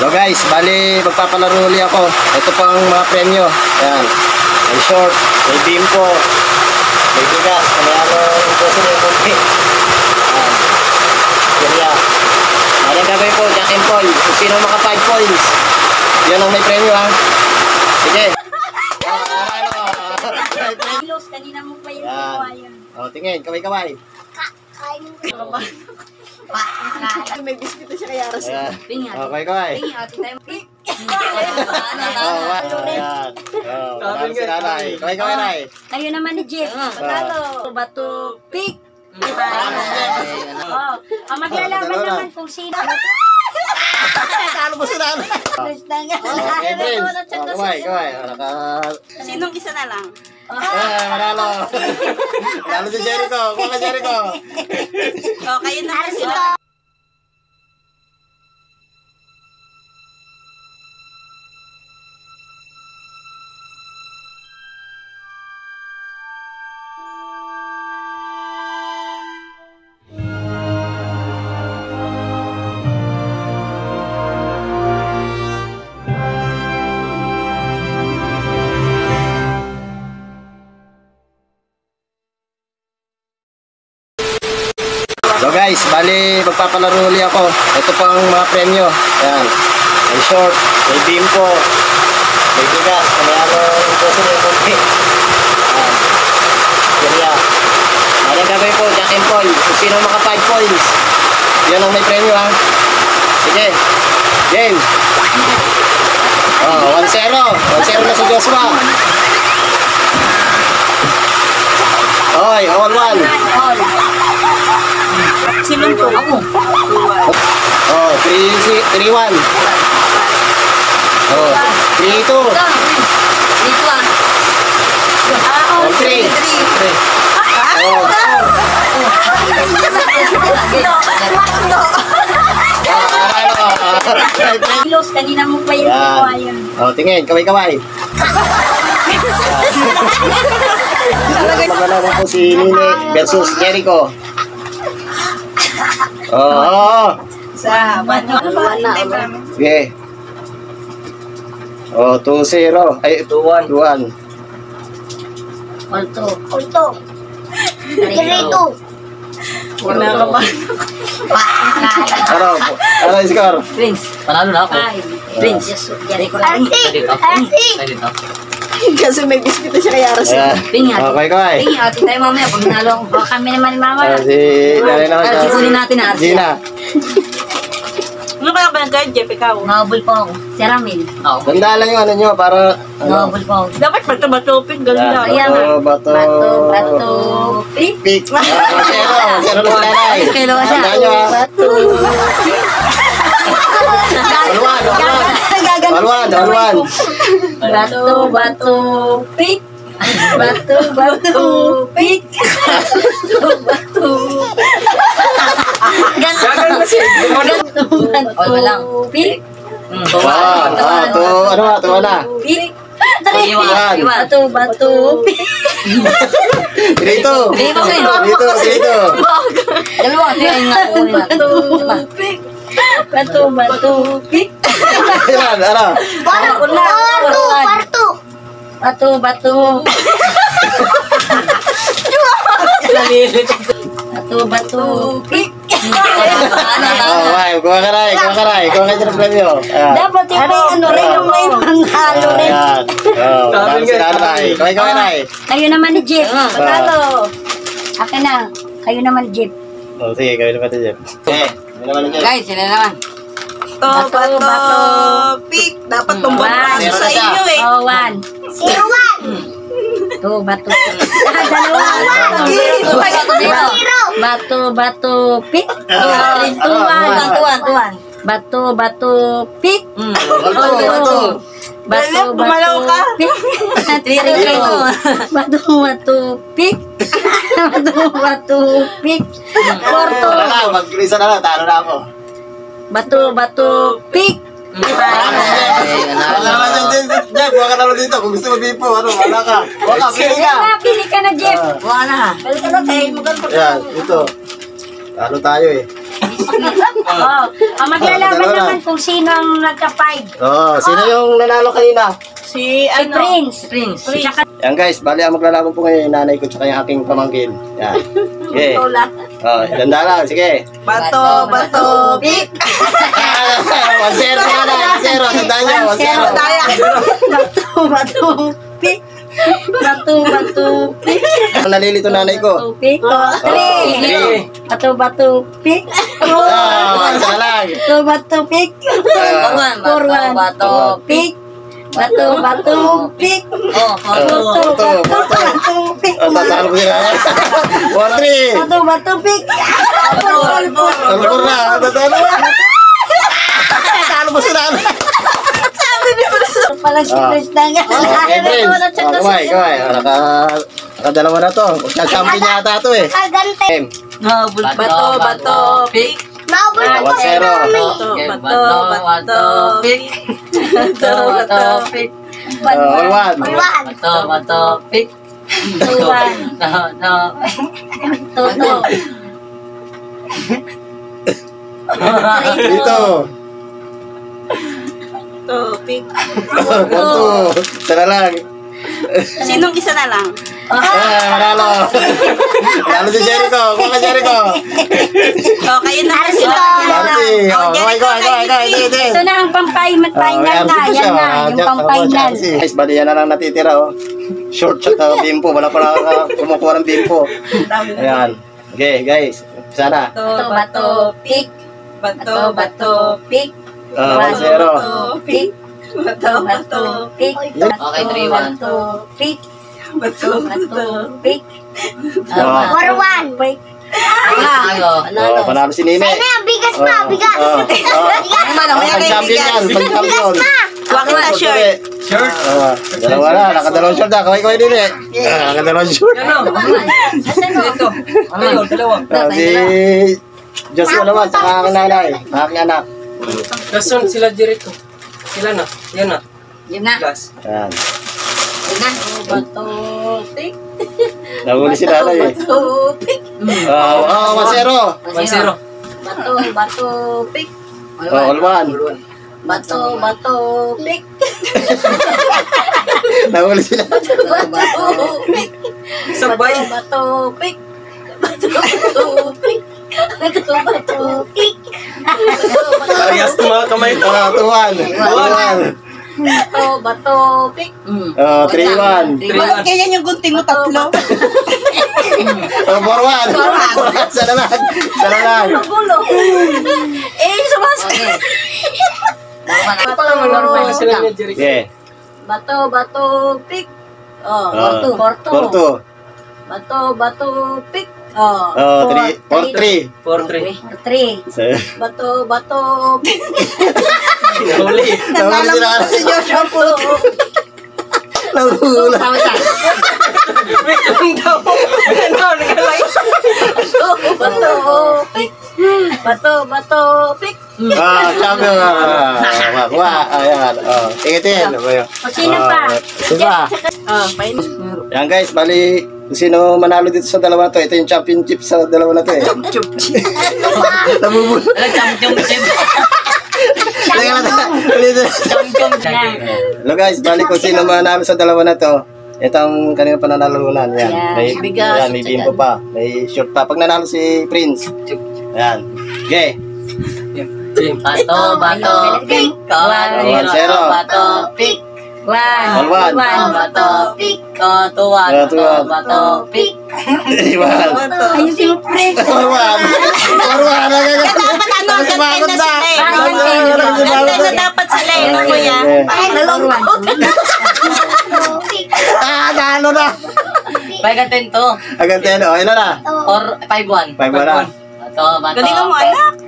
So guys, bali magpapalaro ulit ako. Ito pang mga premyo. Ayan. May short, may bimpo, may bigas, may gusto na yung kunti. Ayan. Kaya, ano yung gagawin ko? Jack and Paul. Kung sino maka 5 points, yan ang may premyo ha. Sige. Kanina mo pa yung kawayan. O, tingin. Kaway-kaway. Kain mo. May biscuit na siya kay Aras. Okay, kaway. Kaway, Nay. Kayo naman ni Jeff. Patalo. Bato. Pick. Maglalaban naman kung sino. Talo mo sila. Okay, Prince. Kaway. Sinong isa na lang? Manalo. Talo si Jericho. Kuha ka, Jericho. O, kayo na kasi. So guys, bali magpapalaro ulit ako. Ito pang mga premyo. Ayan. May short, may bimpo, may bigas, may gusto na yung kunti. Ayan. Kaya, ano yung gagawin ko? Jack and Paul. Kung sino maka 5 points, yan ang may premyo ha. Sige. Game. Oh, 1-0. 1-0 na si Joshua. Hoy, all one. Sinong po? Ako. Oh, 3-1. Oh, 3-2. 3-3. Oh. Kanina mo pa yung kawayan. Oh, tingin, kaway-kaway. Magalaman po si Nini versus Jericho. Oh. Sa bato. Okay. Oh, 2-0. Ay, 2-1. 2-1. Ulto. 3-2. Wala ka ba? Ano yung score? Prince. Panalo na ako. Prince. Jericho lang. Kasi may biscuit na siya kay Aras. Okay, kaway. Ate tayo mamaya pag nalo ako. Baka kami naman ni mama. Si Nanay naman. Sikunin natin na Arsia. Gina. Ano kaya ba nag-guard, Jeff? Ikaw? Nahubol pa ako. Si Ramil. Tanda lang yung ano nyo para... Nahubol pa ako. Dapat bato-batopin. Galing na. Ayan nga. Bato. Pick. Pick. 1-0 na si Nanay. Kailan ka siya? Tandaan nyo ha. Bato. All-one. Bato, pick. Bato, pick. Bato. Ganun kasi. Bato, pick. Tuwa na. Pick. Iwan. Bato, pick. Dito. Dalawa, bato, pick. Bato, pick. Ilan, ano? Bato. Bato, pick. Okay, kuha ka na. Kuha ka dyan ang premyo. Dapat yung yung may panalo rin. Ayan. Si Nanay. Kaway, Nay. Kayo naman ni Jeff. Patalo. Akin na. Kayo naman ni Jeff. Sige, kaway naman si Jeff. Okay, kaway naman si Jeff. Guys, sila naman. Bato, pick. Dapat tumbang paso sa inyo eh. 1. Bato. Dalawa. Bato, pick. 2-1. Bato, pick. Bumalaw ka. Pick. 3-2. Bato, pick. Pick. 4-2. Wala na, mag-grisa na lang. Talo na ako. Bato, pick. Wala naman dyan, Jeff. Huwag ka naman dito. Kung gusto mag-bipo, wala ka. Pili ka na, Jeff. Wala na. Balik ka na, tayo. Yan, ito. Talo tayo eh. Oh, maglalaban naman kung sino ang nagka-5. Oh, sino yung nanalo kanina? Si Si Prince. Tsaka Yan guys, bali ang maglalaban po ngayon yung nanay ko tsaka yung aking pamangkin. Yan. Sige. Tola. Oh, ganda lang. Sige. Bato, bato, pick. 1-0 na na. 1-0. Tandaan nyo. 1-0. Daya. bato, pick. Bato, pick. Ang nalilito nanay ko. Pick. Oh, 3. Bato, pick. Isa na lang. Bato, pick. Ah, 4-1. Bato, Pick. Bato, pick. Oh, Bato, pick. Oh, tatalo ko sila. 4-3. Bato, pick. Talpor na. Tatalo. Tatalo mo sila. Palang si Prince na nga. Okay, Prince. Kamay. Nakadalawa na to. Magka-champion yata to eh. Agante. Game. bato, pick. Nabol Ah, ko 1-0. Bato, pick. Bato, pick. 1-1. pick. 2-1. Toto. Dito. Bato, pick. 1-2. Isa na lang. Sinong isa na lang? Manalo. Manalo si Jericho. Kuha ka Jericho. Oh, kayo na. Darcy. Kuha. Ito na ang pang-final na. Yan na, yung pang-final. Guys, bali yan na lang natitira oh. Short tsaka bimpo. Wala pa lang kumukuha ng bimpo. Ayan. Okay, guys. Sana. Bato, pick. Bato, Pick. 1-0. Pick. bato, Pick. Okay, 3-1. Bato, pick. bato, Pick. Oh. 4-1. Pick. Oh, panalo si Nene. bigas Bigas. Pag-champion yan. Pag-champion. Huwag na shirt. Shirt? Dalawa na. Nakadalawang shirt na. Kaway Nene. Nakadalawang shirt. Si Joshua naman. Saka aking nanay. Aking anak. Kason sila Jericho. Sila na. Yan na. Yun na. Gas. Yan. Yun na. Bato, pick. Nahuli si nanay eh. Bato, pick. 1-0. 1-0. Bato, pick. All one. Bato, pick. Nahuli sila. Bato, pick. Sabay. Bato, pick. Bato, pick. Bato, pick. Parehas ng mga kamay ko. 2-1. 2-1. Bato, pick. 3-1. Bakit kaya yung gunting mo tatlo? 4-1. Sana lang. Sana lang. Gulo. Sumasakit. Normal na sila ni Jericho. Okay. Bato, pick. Porto. Bato, pick. 4-3. 4-3. 3. Bato, pick. Nahuli. Nahuli sila. Si Joshua po. Nahula. Wait lang daw. Ano, nagalay. Bato, pick. Bato, pick. Champion. Kuha. Ayan. Tingitin. O sino pa? Sino pa? Yan guys, bali kung sino manalo dito sa dalawa na to, ito yung championship sa dalawa na to eh. Nabubul. Hello guys, bali kung sino manalo sa dalawa na to, ito ang kanina pananalunan. Yan. May bigas. Yan, may bimbo pa. May short pa. Pag nanalo si Prince. Yan. Okay. Bato, pick. 1-0. Bato, pick. 1. Bato, pick. 2-1. Bato, pick. 3-1. Ayusin mo, Prince. 4-1. 4-1. Dapat ano, gantay na sila eh. Gantay na dapat sila eh, no, kuya? Nalungkot. Nalo na. Pagatin to. Agad yan. Ayun na. Or 5-1. 5-1 na. Bato. Galing mo, anak.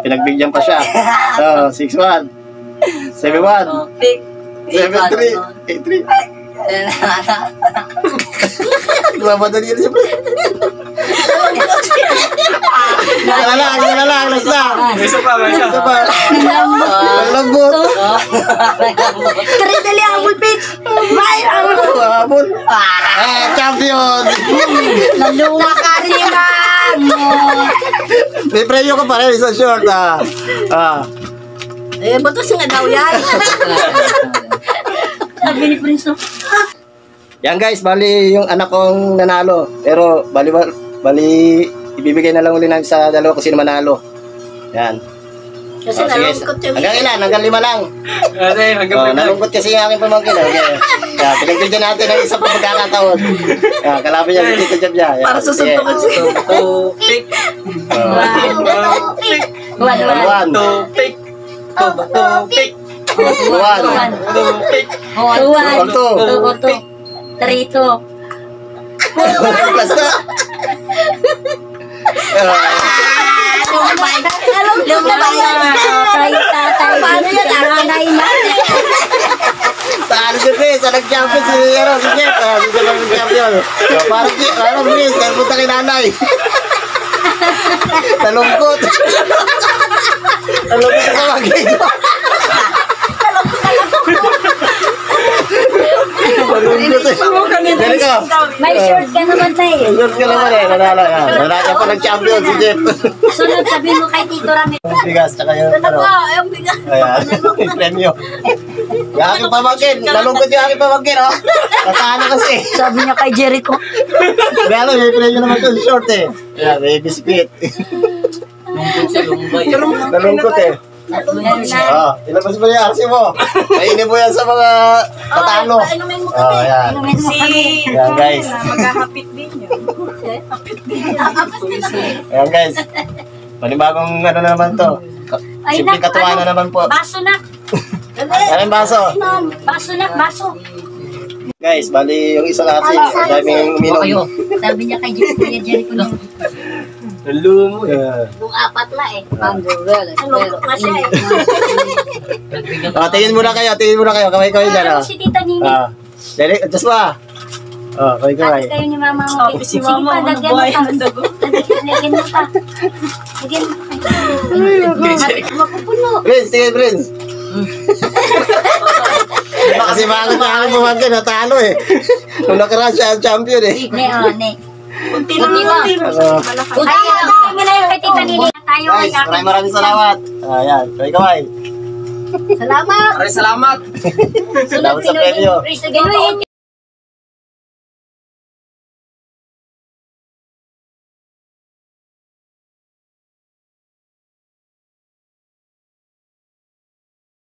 Pinagbigyan pa siya. 6-1. 7-1. Pick. 7-3. 8-3. Mamadali yun siya. Wala lang. Last na. Isa pa. Ito pa. Maglambot. Dali ang pitch. Habol. Champion. Nakasiman. May premyo ka pa rin, isang short Eh, bato siya nga daw yan. Sabi ni Prince, Yan guys, bali yung anak kong nanalo. Pero bali ibibigay na lang uli namin sa dalawa kung sino manalo. Yan. Kasi Sige, nalungkot yung hanggang ilan? Hanggang 5 lang. Ate, hanggang Nalungkot kasi yung aking pamangkin. Okay. Yan, pinagbigyan natin ng isang pagkakataon. Yan, kalaban niya, Tito Jab niya. Yan, para sige. susuntukan siya. Tupik. One. Tupik. Tupik. One. Tupik. One, two. 3, 2. Basta. Tayo tatay. Paano yan? Nanay na. Saan si Chris? Sa nag-champion si Jeff. Si Jeff ang nag-champion. Parang Chris, dahil punta kay nanay. Nalungkot. Nalungkot sa pamangkin ko. Nalungkot eh. Dali ka. May short ka naman na eh. Yun ka naman eh. Nanalo ka. Nanalo pa nag-champion si Jeff. Sunod sabihin mo kay Tito Rami. Bigas, tsaka yung ano. Yung bigas. Ayan, may premyo. Yung aking pamangkin. Nalungkot yung aking pamangkin, oh. Natalo kasi. Sabi niya kay Jericho. Gano'n, may premyo naman ito short eh. Ayan, may biscuit. Nalungkot eh. Ilabas mo yung RC mo. Kainin mo yan sa mga patalo. Inumin mo kami. Ayan. Inumin mo kami. Ayan, guys. Maghahapit din yun. Hapit din. Ayan, guys. Panibagong ano na naman to. Ay, Simpleng katuwa na naman po. Baso na. Ano yung baso? Baso na, baso. Guys, bali yung isang RC. Daming uminom. Sabi niya kay Jericho na. Nalumo. Yung 4 na eh. Pang-girl. Nalungkot na siya eh. Tingin muna kayo. Kamay-kamay dyan, oh. Si Tita Nini. Dali, adjust ba? Kamay-kamay. Kayo ni Mama mo. Sabi si Mama, Sige pa, ano buhay lagyan ng mo dugo. pa. Lagyan mo pa. Lagyan mo pa. Mapupuno. Prince, sige Prince. Kasi bakit na aking pamangkin natalo eh. Nung nakaraan siya ang champion eh. Ne. Kunti lang yun. Ay, mo na yung kay Tita Nini. Tayo ay Guys, maraming salamat. Ayan, kamay-kamay. Salamat. Salamat. Salamat sa premyo. Praise the Lord.